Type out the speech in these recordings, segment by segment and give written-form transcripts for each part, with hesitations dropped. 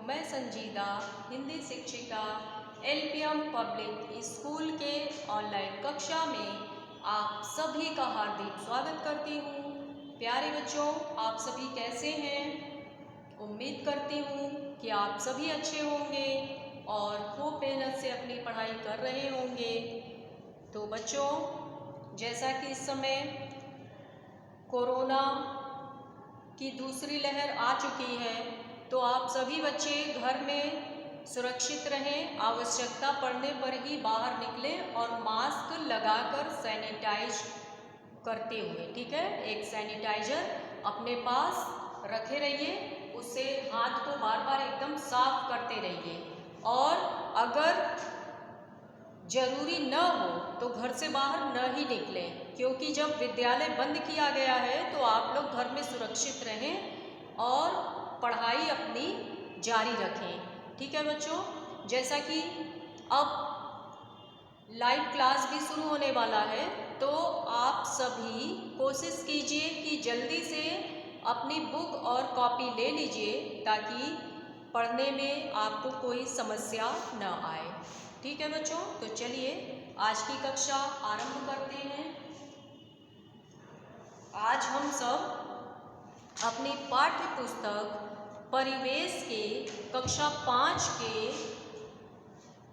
मैं संजीदा हिंदी शिक्षिका एलपीएम पब्लिक स्कूल के ऑनलाइन कक्षा में आप सभी का हार्दिक स्वागत करती हूँ। प्यारे बच्चों, आप सभी कैसे हैं? उम्मीद करती हूँ कि आप सभी अच्छे होंगे और खूब मेहनत से अपनी पढ़ाई कर रहे होंगे। तो बच्चों, जैसा कि इस समय कोरोना की दूसरी लहर आ चुकी है, तो आप सभी बच्चे घर में सुरक्षित रहें, आवश्यकता पड़ने पर ही बाहर निकलें और मास्क लगाकर सैनिटाइज करते हुए, ठीक है, एक सैनिटाइजर अपने पास रखे रहिए, उससे हाथ को बार बार एकदम साफ करते रहिए। और अगर जरूरी न हो तो घर से बाहर न ही निकलें, क्योंकि जब विद्यालय बंद किया गया है तो आप लोग घर में सुरक्षित रहें और पढ़ाई अपनी जारी रखें। ठीक है बच्चों, जैसा कि अब लाइव क्लास भी शुरू होने वाला है, तो आप सभी कोशिश कीजिए कि जल्दी से अपनी बुक और कॉपी ले लीजिए ताकि पढ़ने में आपको कोई समस्या न आए। ठीक है बच्चों, तो चलिए आज की कक्षा आरंभ करते हैं। आज हम सब अपनी पाठ्य पुस्तक परिवेश के कक्षा 5 के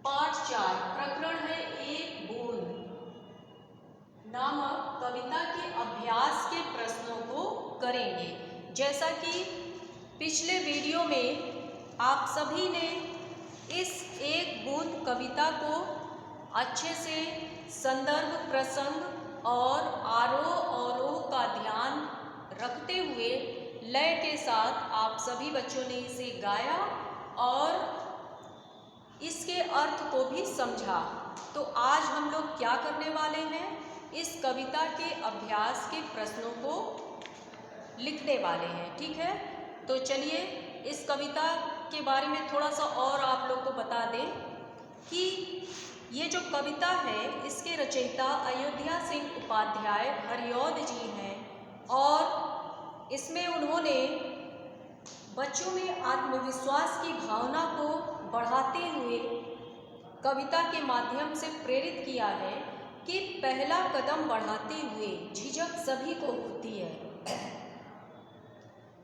पाठ 4 प्रकरण है एक बूंद नामक कविता के अभ्यास के प्रश्नों को करेंगे। जैसा कि पिछले वीडियो में आप सभी ने इस एक बूंद कविता को अच्छे से संदर्भ, प्रसंग और आरोह अवरोह का ध्यान रखते हुए लय के साथ आप सभी बच्चों ने इसे गाया और इसके अर्थ को भी समझा। तो आज हम लोग क्या करने वाले हैं, इस कविता के अभ्यास के प्रश्नों को लिखने वाले हैं। ठीक है, तो चलिए इस कविता के बारे में थोड़ा सा और आप लोग को बता दें कि ये जो कविता है इसके रचयिता अयोध्या सिंह उपाध्याय हरिऔध जी हैं और इसमें उन्होंने बच्चों में आत्मविश्वास की भावना को बढ़ाते हुए कविता के माध्यम से प्रेरित किया है कि पहला कदम बढ़ाते हुए झिझक सभी को होती है,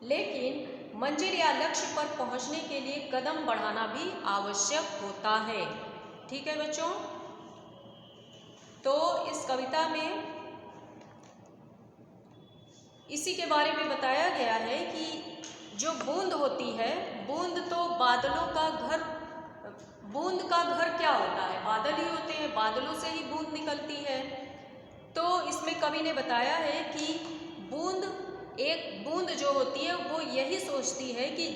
लेकिन मंजिल या लक्ष्य पर पहुंचने के लिए कदम बढ़ाना भी आवश्यक होता है। ठीक है बच्चों, तो इस कविता में इसी के बारे में बताया गया है कि जो बूंद होती है, बूंद तो बादलों का घर, बूंद का घर क्या होता है, बादल ही होते हैं, बादलों से ही बूंद निकलती है। तो इसमें कवि ने बताया है कि बूंद, एक बूंद जो होती है वो यही सोचती है कि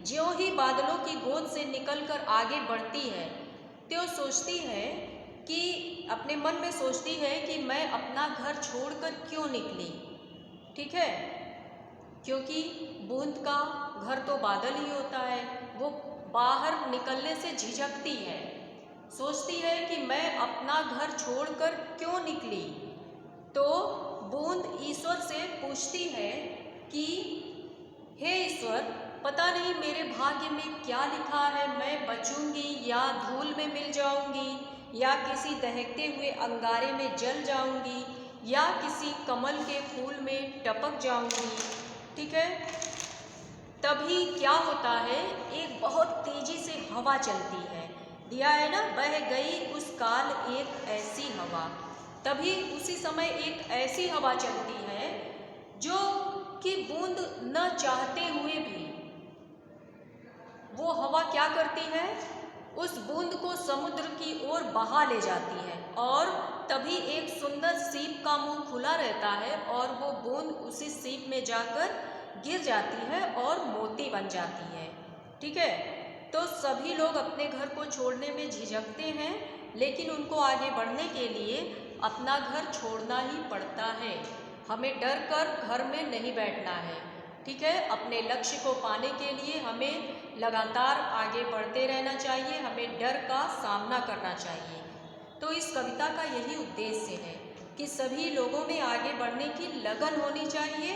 ज्यों ही बादलों की गोद से निकलकर आगे बढ़ती है, तो सोचती है कि अपने मन में सोचती है कि मैं अपना घर छोड़कर क्यों निकली। ठीक है, क्योंकि बूंद का घर तो बादल ही होता है, वो बाहर निकलने से झिझकती है, सोचती है कि मैं अपना घर छोड़कर क्यों निकली। तो बूंद ईश्वर से पूछती है कि हे ईश्वर, पता नहीं मेरे भाग्य में क्या लिखा है, मैं बचूंगी या धूल में मिल जाऊंगी या किसी दहकते हुए अंगारे में जल जाऊंगी या किसी कमल के फूल में टपक जाऊंगी। ठीक है, तभी क्या होता है, एक बहुत तेजी से हवा चलती है, दिया है ना, बह गई उस काल एक ऐसी हवा। तभी उसी समय एक ऐसी हवा चलती है जो कि बूंद न चाहते हुए भी वो हवा क्या करती है, उस बूंद को समुद्र की ओर बहा ले जाती है और तभी एक सुंदर सीप का मुंह खुला रहता है और वो बूंद उसी सीप में जाकर गिर जाती है और मोती बन जाती है। ठीक है, तो सभी लोग अपने घर को छोड़ने में झिझकते हैं, लेकिन उनको आगे बढ़ने के लिए अपना घर छोड़ना ही पड़ता है। हमें डर कर घर में नहीं बैठना है। ठीक है, अपने लक्ष्य को पाने के लिए हमें लगातार आगे बढ़ते रहना चाहिए, हमें डर का सामना करना चाहिए। तो इस कविता का यही उद्देश्य है कि सभी लोगों में आगे बढ़ने की लगन होनी चाहिए,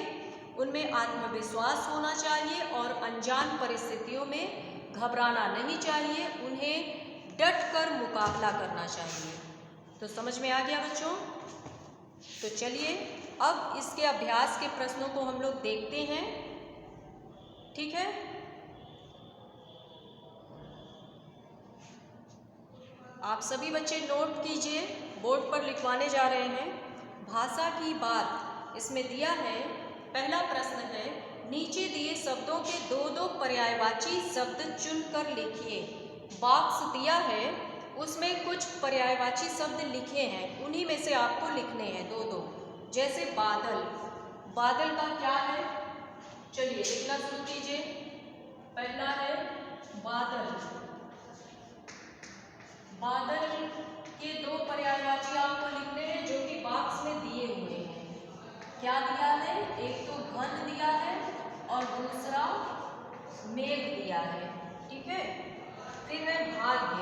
उनमें आत्मविश्वास होना चाहिए और अनजान परिस्थितियों में घबराना नहीं चाहिए, उन्हें डट कर मुकाबला करना चाहिए। तो समझ में आ गया बच्चों? तो चलिए अब इसके अभ्यास के प्रश्नों को हम लोग देखते हैं। ठीक है, आप सभी बच्चे नोट कीजिए, बोर्ड पर लिखवाने जा रहे हैं। भाषा की बात इसमें दिया है। पहला प्रश्न है, नीचे दिए शब्दों के दो दो पर्यायवाची शब्द चुनकर लिखिए। बॉक्स दिया है, उसमें कुछ पर्यायवाची शब्द लिखे हैं, उन्हीं में से आपको लिखने हैं दो दो। जैसे बादल, बादल का क्या है? चलिए लिखना शुरू कीजिए। पहला है बादल। बादल के दो पर्यायवाची आपको लिखने हैं जो कि बॉक्स में दिए हुए हैं। क्या दिया है? एक तो घन दिया है और दूसरा मेघ दिया है। ठीक है, फिर है भाग्य।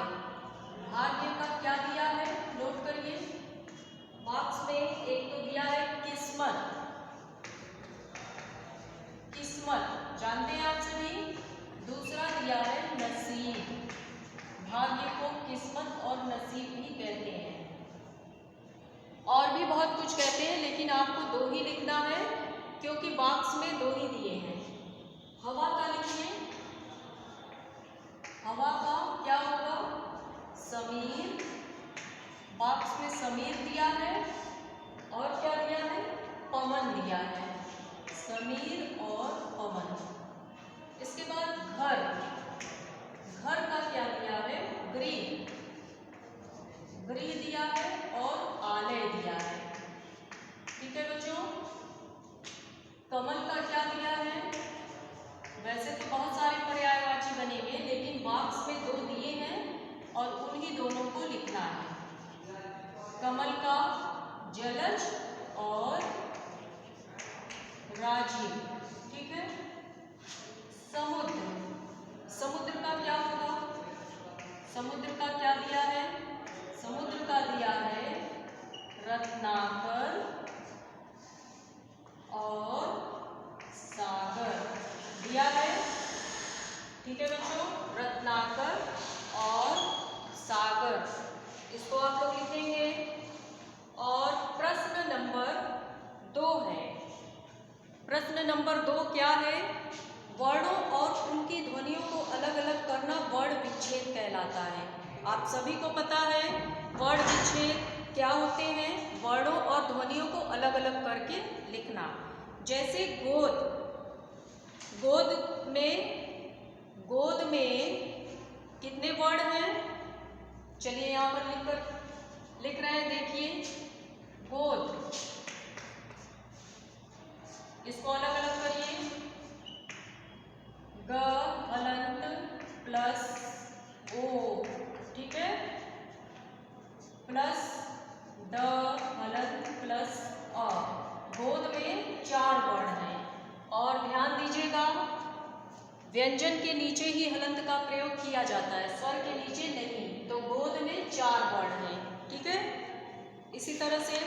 भाग्य का क्या दिया है? नोट करिए बॉक्स में। एक तो दिया है किस्मत, किस्मत जानते हैं आप सभी। दूसरा दिया है नसीब। भाग्य को किस्मत और नसीब भी कहते हैं, और भी बहुत कुछ कहते हैं, लेकिन आपको दो ही लिखना है क्योंकि बॉक्स में दो ही दिए हैं। हवा का लिखिए। हवा का क्या होगा? समीर। बॉक्स में समीर दिया है और क्या दिया है? पवन दिया है। समीर और पवन। इसके बाद घर, घर का क्या दिया है? गृह। गृह दिया है और आलय दिया है। ठीक है बच्चों। कमल का क्या दिया है? वैसे तो बहुत सारे पर्यायवाची बनेंगे, लेकिन बॉक्स में दो दिए हैं और उन्हीं दोनों को लिखना है। कमल का जलज और राजीव। ठीक है। समुद्र, समुद्र का क्या होगा? समुद्र का क्या दिया है? समुद्र का दिया है रत्नाकर और सागर दिया है। ठीक है बच्चों, रत्नाकर और सागर, इसको आप लोग लिखेंगे। और प्रश्न नंबर 2 है। प्रश्न नंबर 2 क्या है? वर्णों और उनकी ध्वनियों को अलग अलग करना वर्ण विच्छेद कहलाता है। आप सभी को पता है वर्ण विच्छेद क्या होते हैं? वर्णों और ध्वनियों को अलग अलग करके लिखना। जैसे गोद, गोद में कितने वर्ण हैं? चलिए यहाँ पर लिख रहे हैं, देखिए। गोद, इसको अलग अलग करिए। ग हलंत प्लस ओ, ठीक है, प्लस द हलंत प्लस अ। गोद में 4 वर्ण हैं। और ध्यान दीजिएगा, व्यंजन के नीचे ही हलंत का प्रयोग किया जाता है, स्वर के नीचे नहीं। तो गोद में 4 वर्ण हैं। ठीक है। इसी तरह से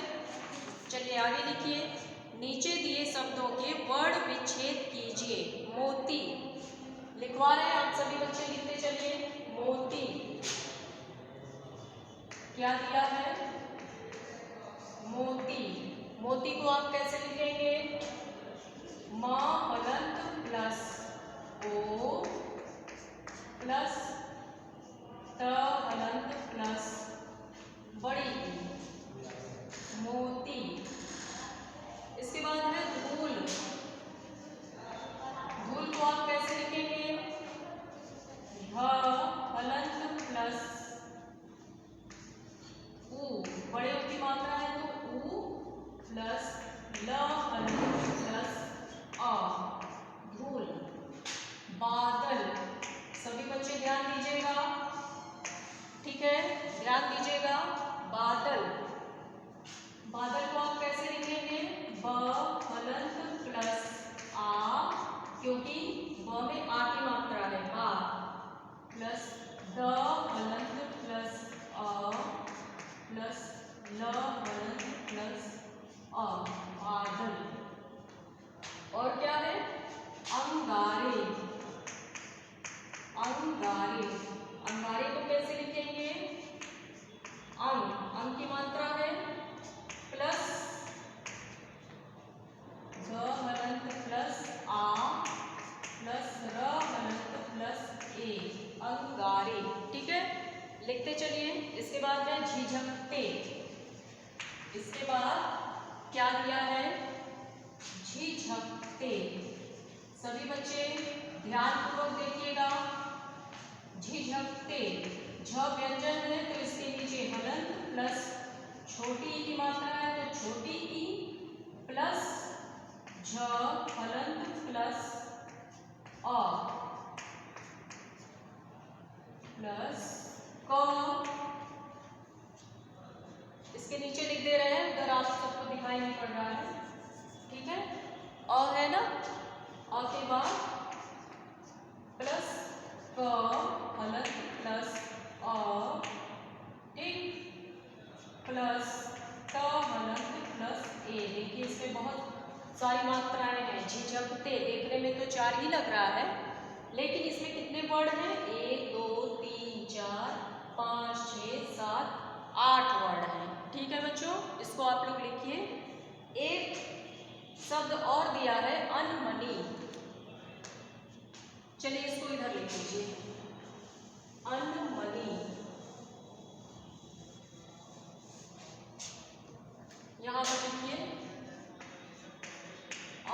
चलिए आगे लिखिए। नीचे दिए शब्दों के वर्ण विच्छेद कीजिए। मोती लिखवा रहे हैं आप सभी बच्चे, लिखते चलिए। मोती क्या दिया है? मोती। मोती को आप कैसे लिखेंगे? म हलंत प्लस ओ प्लस त हलंत प्लस बड़ी मोती। इसके बाद है धूल। धूल को आप कैसे लिखेंगे? ध हलंत प्लस ऊ, बड़े की मात्रा है तो ऊ प्लस ल हलंत प्लस आ, धूल। बादल, सभी बच्चे ध्यान दीजिएगा। ठीक है, ध्यान दीजिएगा। बादल, बादल को आप कैसे लिखेंगे? ब हलंत प्लस आ, क्योंकि ब में आ की मात्रा है, बा, प्लस द हलंत प्लस अ प्लस ल हलंत प्लस अ, बादल। और क्या अंगारे। अंगारे को कैसे लिखेंगे? अंग की मात्रा है प्लस ध हलंत प्लस आ प्लस र हलंत प्लस ए, अंगारे। ठीक है, लिखते चलिए। इसके बाद है झिझकते। इसके बाद क्या दिया है? झिझकते। सभी बच्चे ध्यानपूर्वक देखिएगा। झिझकते, झ व्यंजन है तो इसके नीचे हलंत प्लस छोटी ई की मात्रा है तो छोटी ई प्लस झ हलंत प्लस अ प्लस क। इसके नीचे लिख दे रहे हैं, उधर आप सबको दिखाई नहीं पड़ रहा है। ठीक है, अ है ना, अ के बाद प्लस क हलंत प्लस अ, ठीक, प्लस ट हलंत प्लस ए। देखिए इसमें बहुत सारी मात्राएं हैं। झिझकते देखने में तो 4 ही लग रहा है, लेकिन इसमें कितने वर्ड हैं? 1 2 3 4 5 6 7 8 वर्ड हैं। ठीक है बच्चों, इसको आप लोग लिखिए। एक शब्द और दिया है अनमनी। चलिए इसको इधर लिख लीजिए, अनमनी। यहां पर लिखिए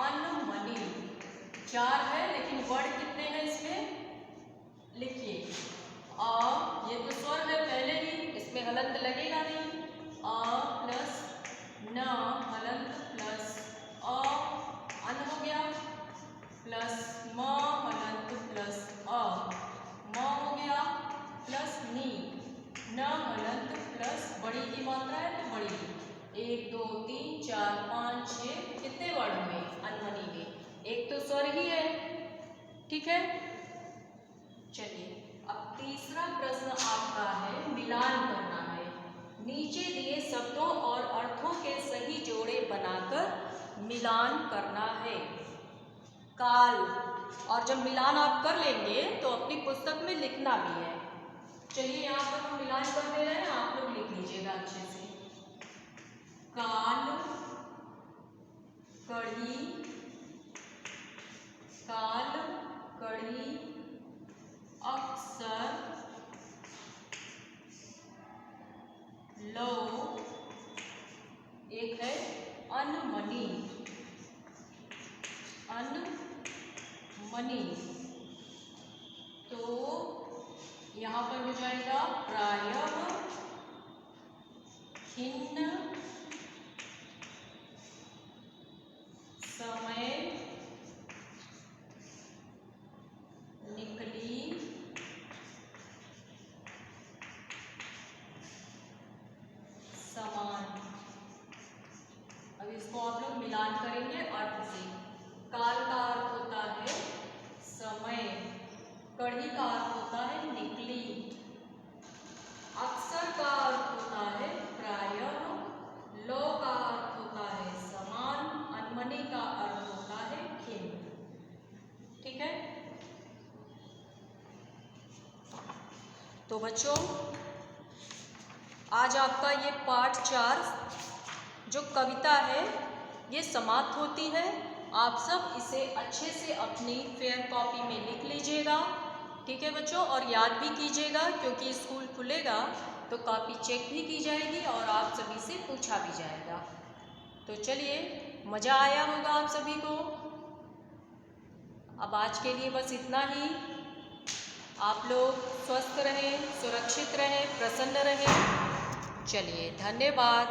अनमनी। 4 है लेकिन वर्ड कितने हैं इसमें? लिखिए अ, ये तो स्वर है पहले ही, इसमें हलंत लगेगा नहीं। अ प्लस न हलंत प्लस अ, अन हो गया, प्लस म हलंत प्लस अ, म हो गया, प्लस नी, न हलंत प्लस बड़ी की मात्रा है तो बड़ी। 1 2 3 4 5 6 कितने वर्ड हुए अनमनी के? एक तो स्वर ही है। ठीक है, चलिए अब तीसरा प्रश्न आपका है मिलान करना है। नीचे दिए शब्दों और अर्थों के सही जोड़े बनाकर मिलान करना है। काल, और जब मिलान आप कर लेंगे तो अपनी पुस्तक में लिखना भी है। चलिए यहाँ पर हम मिलान कर दे रहे हैं, आप लोग लिख लीजिएगा अच्छे से। काल, कढ़ी, काल, कढ़ी, अक्सर, लो, एक है अनमनी। अनमनी तो यहां पर हो जाएगा प्रायः, खिन्न, समय, निकली, समान। अब इसको आप लोग मिलान करेंगे अर्थ से। काल का अर्थ होता है समय, कढ़ी का अर्थ होता है निकली, अक्सर का अर्थ होता है प्रायः, लो का अर्थ होता है समान, अनमनी का अर्थ होता है खिन्न। ठीक है, तो बच्चों आज आपका ये पाठ 4 जो कविता है ये समाप्त होती है। आप सब इसे अच्छे से अपनी फेयर कॉपी में लिख लीजिएगा। ठीक है बच्चों, और याद भी कीजिएगा क्योंकि स्कूल खुलेगा तो कॉपी चेक भी की जाएगी और आप सभी से पूछा भी जाएगा। तो चलिए, मज़ा आया होगा आप सभी को। अब आज के लिए बस इतना ही। आप लोग स्वस्थ रहें, सुरक्षित रहें, प्रसन्न रहें। चलिए, धन्यवाद।